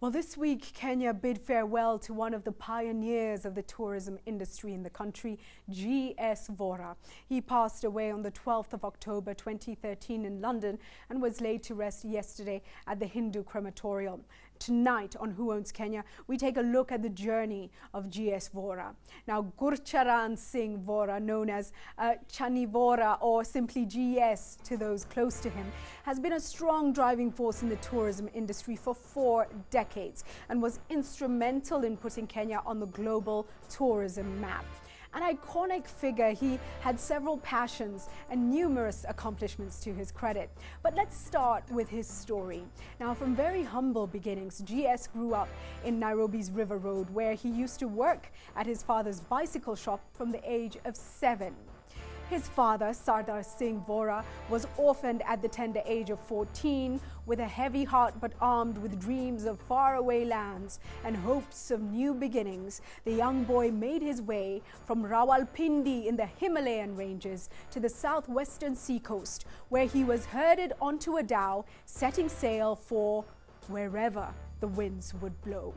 Well, this week, Kenya bid farewell to one of the pioneers of the tourism industry in the country, G.S Vohra. He passed away on the 12th of October 2013 in London and was laid to rest yesterday at the Hindu crematorium. Tonight on Who Owns Kenya, we take a look at the journey of G.S Vohra. Now, Gurcharan Singh Vora, known as Chani Vora or simply GS to those close to him, has been a strong driving force in the tourism industry for 4 decades and was instrumental in putting Kenya on the global tourism map. An iconic figure, he had several passions and numerous accomplishments to his credit. But let's start with his story. Now, from very humble beginnings, GS grew up in Nairobi's River Road, where he used to work at his father's bicycle shop from the age of 7. His father, Sardar Singh Vora, was orphaned at the tender age of 14. With a heavy heart but armed with dreams of faraway lands and hopes of new beginnings, the young boy made his way from Rawalpindi in the Himalayan ranges to the southwestern seacoast, where he was herded onto a dhow, setting sail for wherever the winds would blow.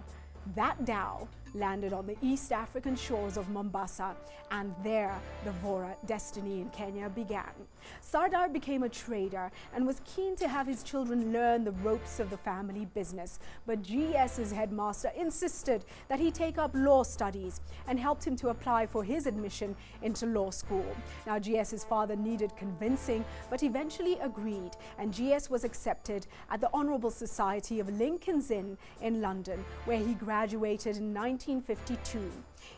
That dhow landed on the East African shores of Mombasa, and there the Vora destiny in Kenya began. Sardar became a trader and was keen to have his children learn the ropes of the family business, but GS's headmaster insisted that he take up law studies and helped him to apply for his admission into law school. Now, GS's father needed convincing, but eventually agreed, and GS was accepted at the Honourable Society of Lincoln's Inn in London, where he graduated in 1952.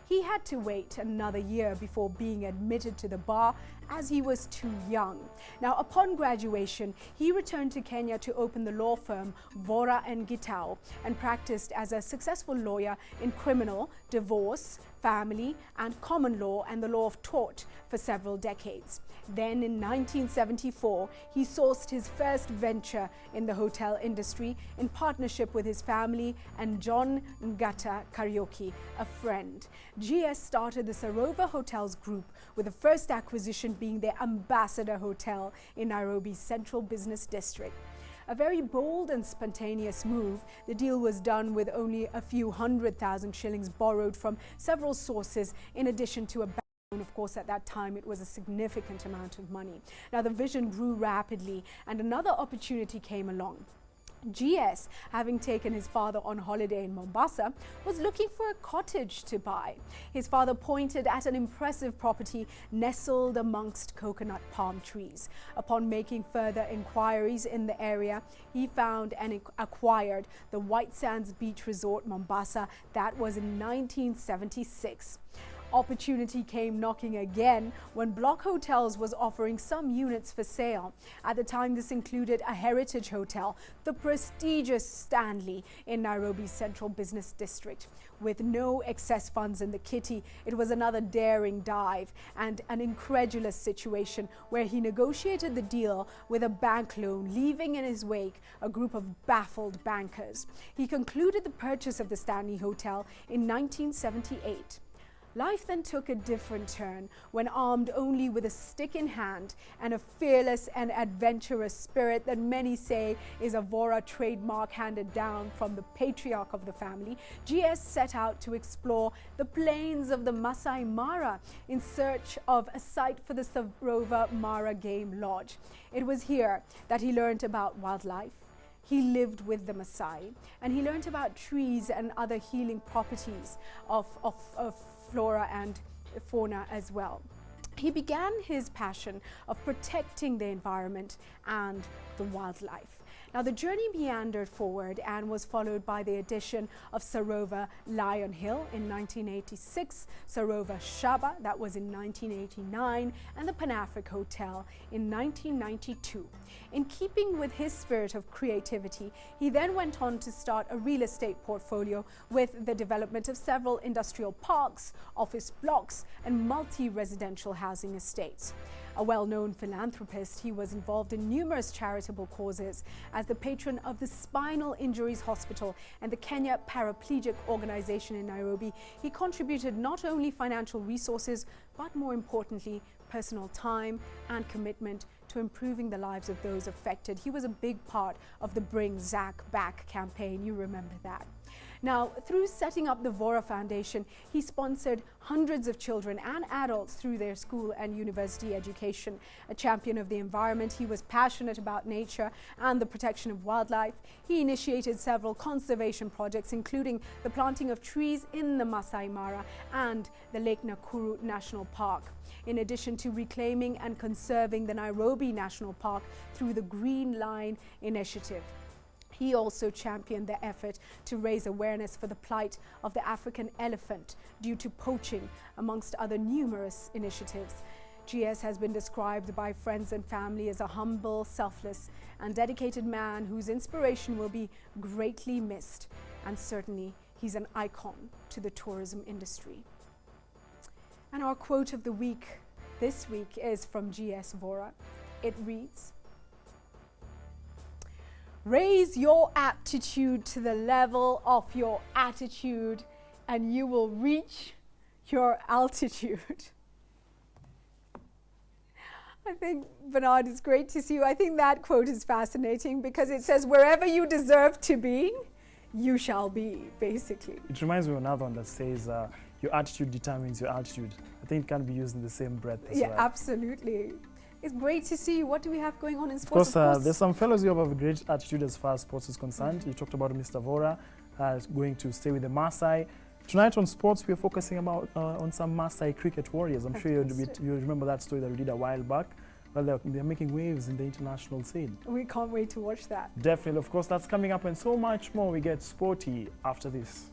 He had to wait another year before being admitted to the bar, as he was too young. Now, upon graduation, he returned to Kenya to open the law firm Vora and Gitau and practiced as a successful lawyer in criminal, divorce, family and common law and the law of tort for several decades. Then in 1974, he sourced his first venture in the hotel industry in partnership with his family and John Ngata Karaoke, a friend. GS started the Sarova Hotels Group, with the first acquisition being their Ambassador Hotel in Nairobi's central business district. A very bold and spontaneous move. The deal was done with only a few 100,000 shillings borrowed from several sources, in addition to a bank loan. Of course, at that time, it was a significant amount of money. Now, the vision grew rapidly, and another opportunity came along. GS, having taken his father on holiday in Mombasa, was looking for a cottage to buy. His father pointed at an impressive property nestled amongst coconut palm trees. Upon making further inquiries in the area, he found and acquired the White Sands Beach Resort, Mombasa. That was in 1976. Opportunity came knocking again when Block Hotels was offering some units for sale. At the time, this included a heritage hotel, the prestigious Stanley, in Nairobi's central business district. With no excess funds in the kitty, it was another daring dive and an incredulous situation where he negotiated the deal with a bank loan, leaving in his wake a group of baffled bankers. He concluded the purchase of the Stanley Hotel in 1978. Life then took a different turn when, armed only with a stick in hand and a fearless and adventurous spirit that many say is a Vora trademark handed down from the patriarch of the family, GS set out to explore the plains of the Masai Mara in search of a site for the Sarova Mara Game Lodge. It was here that he learned about wildlife. He lived with the Maasai, and he learned about trees and other healing properties of flora and fauna as well. He began his passion of protecting the environment and the wildlife. Now, the journey meandered forward and was followed by the addition of Sarova Lion Hill in 1986, Sarova Shaba, that was in 1989, and the Pan-Afric Hotel in 1992. In keeping with his spirit of creativity, he then went on to start a real estate portfolio with the development of several industrial parks, office blocks, and multi-residential housing estates. A well-known philanthropist, he was involved in numerous charitable causes. As the patron of the Spinal Injuries Hospital and the Kenya Paraplegic Organization in Nairobi, he contributed not only financial resources, but more importantly, personal time and commitment to to improving the lives of those affected. He was a big part of the Bring Zach Back campaign. You remember that. Now, through setting up the Vora Foundation, he sponsored hundreds of children and adults through their school and university education. A champion of the environment, he was passionate about nature and the protection of wildlife. He initiated several conservation projects, including the planting of trees in the Masai Mara and the Lake Nakuru National Park, in addition to reclaiming and conserving the Nairobi National Park through the Green Line Initiative. He also championed the effort to raise awareness for the plight of the African elephant due to poaching, amongst other numerous initiatives. GS has been described by friends and family as a humble, selfless, and dedicated man whose inspiration will be greatly missed. And certainly, he's an icon to the tourism industry. And our quote of the week this week is from G.S. Vohra. It reads, "Raise your aptitude to the level of your attitude and you will reach your altitude." I think, Bernard, it's great to see you. I think that quote is fascinating because it says, wherever you deserve to be, you shall be, basically. It reminds me of another one that says, your attitude determines your altitude. I think it can be used in the same breath as well. Yeah, absolutely. It's great to see you. What do we have going on in Of sports? course, there's some fellows who have a great attitude as far as sports is concerned. You talked about Mr. Vora going to stay with the Maasai. Tonight on sports, we're focusing on some Maasai cricket warriors. I'm sure you remember that story that we did a while back. Well, they're making waves in the international scene. We can't wait to watch that. Definitely. Of course, that's coming up and so much more. We get sporty after this.